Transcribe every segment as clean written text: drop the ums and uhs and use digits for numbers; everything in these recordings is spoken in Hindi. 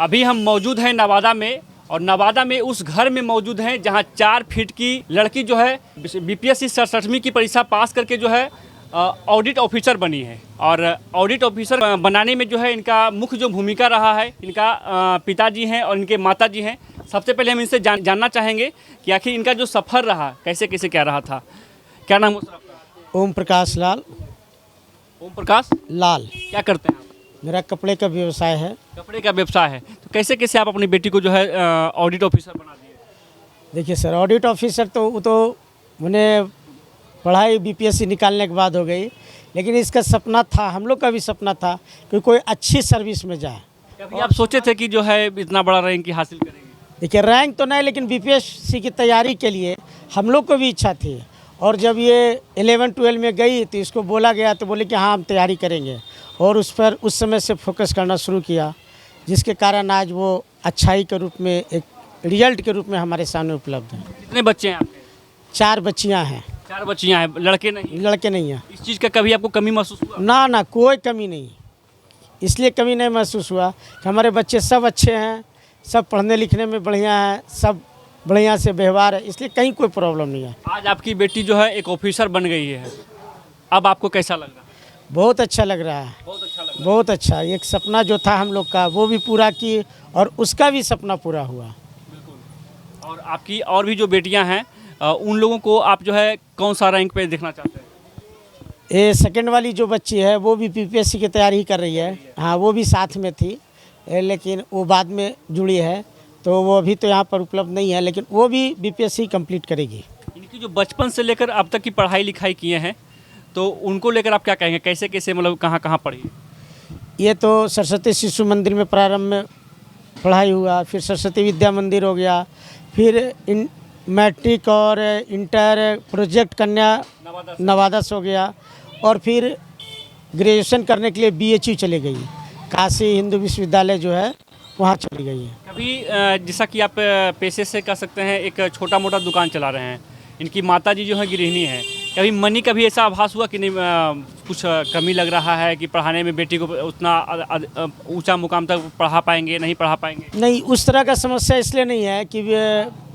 अभी हम मौजूद हैं नवादा में, और नवादा में उस घर में मौजूद हैं जहां 4 फीट की लड़की जो है बीपीएससी 67वीं की परीक्षा पास करके जो है ऑडिट ऑफिसर बनी है। और ऑडिट ऑफिसर बनाने में जो है इनका मुख्य जो भूमिका रहा है, इनका पिताजी हैं और इनके माताजी हैं। सबसे पहले हम इनसे जानना चाहेंगे कि आखिर इनका जो सफ़र रहा कैसे कैसे क्या रहा था। क्या नाम है सर आपका? ओम प्रकाश लाल। ओम प्रकाश लाल। क्या करते हैं आप? मेरा कपड़े का व्यवसाय है। कपड़े का व्यवसाय है, तो कैसे कैसे आप अपनी बेटी को जो है ऑडिट ऑफिसर बना दिए? देखिए सर, ऑडिट ऑफिसर तो वो तो उन्हें पढ़ाई बीपीएससी निकालने के बाद हो गई, लेकिन इसका सपना था, हम लोग का भी सपना था कि कोई अच्छी सर्विस में जाए। कभी आप सोचे थे कि जो है इतना बड़ा रैंक की हासिल करेंगे? देखिए रैंक तो नहीं, लेकिन बीपीएससी की तैयारी के लिए हम लोग को भी इच्छा थी। और जब ये 11-12 में गई तो इसको बोला गया तो बोले कि हाँ हम तैयारी करेंगे, और उस पर उस समय से फोकस करना शुरू किया, जिसके कारण आज वो अच्छाई के रूप में एक रिजल्ट के रूप में हमारे सामने उपलब्ध है। कितने बच्चे हैं आपके? 4 बच्चियां हैं। 4 बच्चियां हैं, लड़के नहीं? लड़के नहीं हैं। इस चीज़ का कभी आपको कमी महसूस हुआ? ना ना, कोई कमी नहीं। इसलिए कमी नहीं महसूस हुआ कि हमारे बच्चे सब अच्छे हैं, सब पढ़ने लिखने में बढ़िया हैं, सब बढ़िया से व्यवहार है, इसलिए कहीं कोई प्रॉब्लम नहीं है। आज आपकी बेटी जो है एक ऑफिसर बन गई है, अब आपको कैसा लग रहा है? बहुत अच्छा लग रहा है। बहुत अच्छा लग रहा बहुत अच्छा। एक सपना जो था हम लोग का वो भी पूरा की, और उसका भी सपना पूरा हुआ। है। बिल्कुल। और आपकी और भी जो बेटियां हैं उन लोगों को आप जो है कौन सा रैंक पे देखना चाहते हैं? ये सेकंड वाली जो बच्ची है वो भी बीपीएससी की तैयारी कर रही है। हाँ, वो भी साथ में थी, लेकिन वो बाद में जुड़ी है, तो वो अभी तो यहाँ पर उपलब्ध नहीं है, लेकिन वो भी बीपीएससी कंप्लीट करेगी। इनकी जो बचपन से लेकर अब तक की पढ़ाई लिखाई किए हैं, तो उनको लेकर आप क्या कहेंगे? कैसे कैसे मतलब कहाँ कहाँ पढ़ी? ये तो सरस्वती शिशु मंदिर में प्रारंभ में पढ़ाई हुआ, फिर सरस्वती विद्या मंदिर हो गया, फिर मैट्रिक और इंटर प्रोजेक्ट कन्या नवादा से हो गया, और फिर ग्रेजुएशन करने के लिए बीएचयू चले गई, काशी हिंदू विश्वविद्यालय जो है वहाँ चली गई है। कभी जैसा कि आप पेशे से कह सकते हैं एक छोटा मोटा दुकान चला रहे हैं, इनकी माताजी जो है गृहिणी है, कभी मनी कभी ऐसा आभास हुआ कि नहीं कुछ कमी लग रहा है कि पढ़ाने में बेटी को उतना ऊंचा मुकाम तक पढ़ा पाएंगे, नहीं पढ़ा पाएंगे? नहीं, उस तरह का समस्या इसलिए नहीं है कि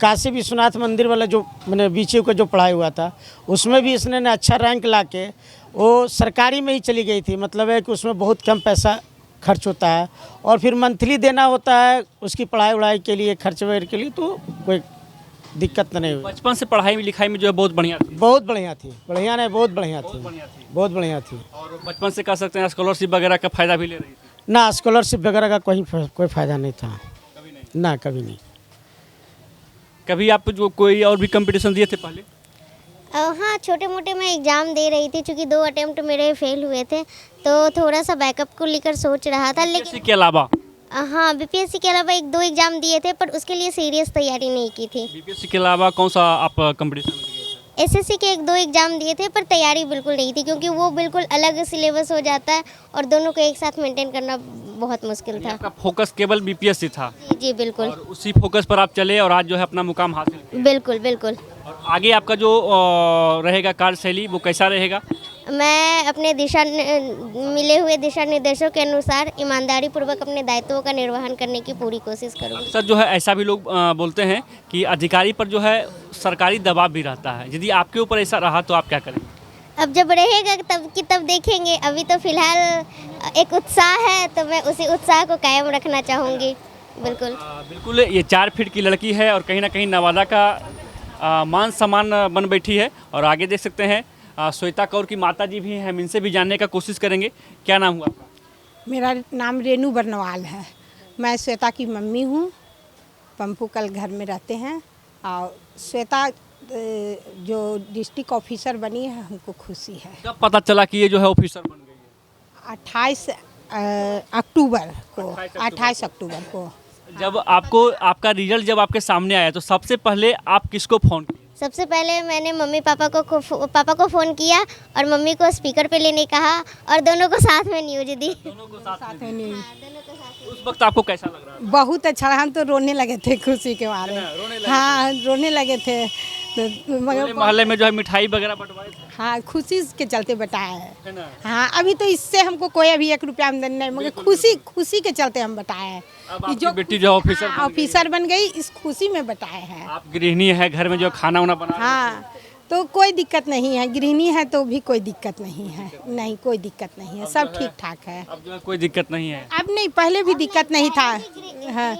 काशी विश्वनाथ मंदिर वाला जो मैंने बीचयू का जो पढ़ाई हुआ था, उसमें भी इसने अच्छा रैंक ला के वो सरकारी में ही चली गई थी। मतलब है कि उसमें बहुत कम पैसा खर्च होता है, और फिर मंथली देना होता है उसकी पढ़ाई वढ़ाई के लिए, खर्च वगैरह के लिए, तो कोई दिक्कत नहीं हुई। बचपन से पढ़ाई लिखाई में जो है बहुत बढ़िया थी? बहुत बढ़िया थी। बढ़िया नहीं, बहुत बढ़िया थी। बहुत बढ़िया थी। और बचपन से कह सकते हैं स्कॉलरशिप वगैरह का फ़ायदा भी ले रही थी? ना, स्कॉलरशिप वगैरह का कोई फ़ायदा नहीं था। कभी नहीं? ना, कभी नहीं। कभी आप जो कोई और भी कंपटीशन दिए थे पहले? हाँ, छोटे मोटे मैं एग्ज़ाम दे रही थी, क्योंकि 2 अटेम्प्ट मेरे फेल हुए थे, तो थोड़ा सा बैकअप को लेकर सोच रहा था। लेकिन के अलावा? हाँ, बीपीएससी के अलावा 1-2 एग्ज़ाम दिए थे, पर उसके लिए सीरियस तैयारी नहीं की थी। बीपीएससी के अलावा कौन सा आप कंपटीशन में दिए थे? एसएससी के 1-2 एग्ज़ाम दिए थे, पर तैयारी बिल्कुल नहीं थी, क्योंकि वो बिल्कुल अलग सिलेबस हो जाता है और दोनों को एक साथ मेंटेन करना बहुत मुश्किल था। आपका फोकस केवल बीपीएससी था? जी बिल्कुल। और उसी फोकस पर आप चले और आज जो है अपना मुकाम हासिल किया? बिल्कुल बिल्कुल। और आगे आपका जो रहेगा कार्यशैली वो कैसा रहेगा? मैं अपने मिले हुए दिशा निर्देशों के अनुसार ईमानदारी पूर्वक अपने दायित्वों का निर्वहन करने की पूरी कोशिश करूँगी। सर जो है ऐसा भी लोग बोलते हैं कि अधिकारी पर जो है सरकारी दबाव भी रहता है, यदि आपके ऊपर ऐसा रहा तो आप क्या करेंगे? अब जब रहेगा तब देखेंगे। अभी तो फिलहाल एक उत्साह है, तो मैं उसी उत्साह को कायम रखना चाहूँगी। बिल्कुल बिल्कुल। ये 4 फीट की लड़की है और कहीं ना कहीं नवादा का मान सम्मान बन बैठी है। और आगे देख सकते हैं श्वेता कौर की माता जी भी हैं, हम इनसे भी जानने का कोशिश करेंगे। क्या नाम हुआ आपका? मेरा नाम रेनू बरनवाल है। मैं श्वेता की मम्मी हूँ। पंपू कल घर में रहते हैं। और श्वेता जो डिस्ट्रिक्ट ऑफिसर बनी है, हमको खुशी है। कब पता चला कि ये जो है ऑफिसर बन गई है? 28 अक्टूबर को। 28 अक्टूबर को जब आपको आपका रिजल्ट जब आपके सामने आया तो सबसे पहले आप किसको फ़ोन किए? सबसे पहले मैंने मम्मी पापा को फ़ोन किया और मम्मी को स्पीकर पे लेने कहा, और दोनों को साथ में न्यूज़ दी। दोनों को साथ में? नहीं, उस वक्त आपको कैसा लग रहा है? बहुत अच्छा। हम तो रोने लगे थे खुशी के मारे। रोने लगे? हाँ, रोने लगे थे। तो मगर मोहल्ले में जो है मिठाई वगैरह बंटवाए थे, हाँ, खुशी के चलते बताया है ना? हाँ, अभी तो इससे हमको कोई अभी 1 रुपया आमदनी नहीं, मगर खुशी के चलते हम बताए हैं। अब आपकी बेटी जो ऑफिसर हाँ, ऑफिसर बन गई, इस खुशी में बताए हैं। आप गृहिणी है, घर में जो खाना वाना बना हाँ, तो कोई दिक्कत नहीं है, गृहिणी है तो भी कोई दिक्कत नहीं है, नहीं कोई दिक्कत नहीं है, सब ठीक ठाक है। अब जो है कोई दिक्कत नहीं है। अब नहीं, पहले भी दिक्कत नहीं था। हाँ,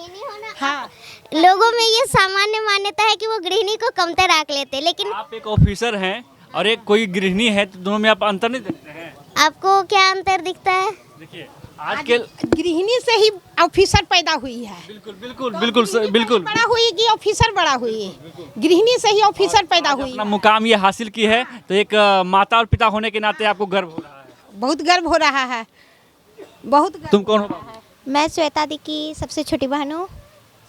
हाँ, लोगों में ये सामान्य मान्यता है कि वो गृहिणी को कमतर आंक लेते, लेकिन आप एक ऑफिसर हैं और एक कोई गृहिणी है, तो दोनों में आप अंतर नहीं देखते हैं? आपको क्या अंतर दिखता है? देखिए आज के गृहिणी से ही ऑफिसर पैदा हुई है। बिल्कुल बिल्कुल बिल्कुल बिल्कुल बड़ा हुई कि ऑफिसर बड़ा हुई, गृहिणी से ही ऑफिसर पैदा हुई। अपना मुकाम ये हासिल की है, तो एक माता और पिता होने के नाते आपको गर्व हो रहा है। बहुत गर्व हो रहा है, बहुत गर्व। तुम कौन हो बाबू? मैं श्वेता दी की सबसे छोटी बहन हूँ।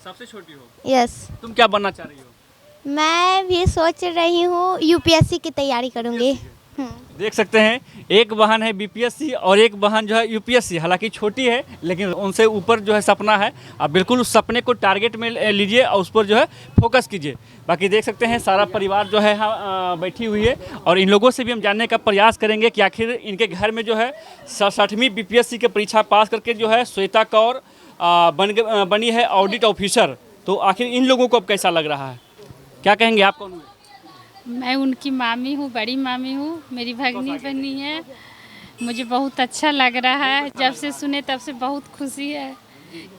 सबसे छोटी हो? यस, तुम क्या बनना चाह रही हो? मैं भी सोच रही हूँ यूपीएससी की तैयारी करूँगी। देख सकते हैं, एक बहन है बीपीएससी और एक बहन जो है यूपीएससी। हालांकि छोटी है लेकिन उनसे ऊपर जो है सपना है। आप बिल्कुल उस सपने को टारगेट में लीजिए और उस पर जो है फोकस कीजिए। बाकी देख सकते हैं सारा परिवार जो है यहाँ बैठी हुई है और इन लोगों से भी हम जानने का प्रयास करेंगे कि आखिर इनके घर में जो है 67वीं बीपीएससी की परीक्षा पास करके जो है श्वेता कौर बनी है ऑडिट ऑफिसर। तो आखिर इन लोगों को अब कैसा लग रहा है, क्या कहेंगे आप? कौन हुए? मैं उनकी मामी हूँ, बड़ी मामी हूँ, मेरी भगनी बनी है। मुझे बहुत अच्छा लग रहा है, जब से सुने तब से बहुत खुशी है।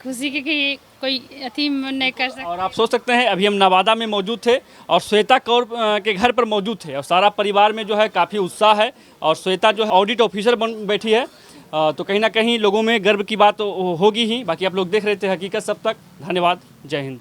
खुशी की कोई अथी नहीं कर सकता। और आप सोच सकते हैं अभी हम नवादा में मौजूद थे और श्वेता कौर के घर पर मौजूद थे और सारा परिवार में जो है काफ़ी उत्साह है और श्वेता जो है ऑडिट ऑफिसर बन बैठी है। तो कहीं ना कहीं लोगों में गर्व की बात होगी ही। बाकी आप लोग देख रहे थे हकीकत सब तक। धन्यवाद, जय हिंद।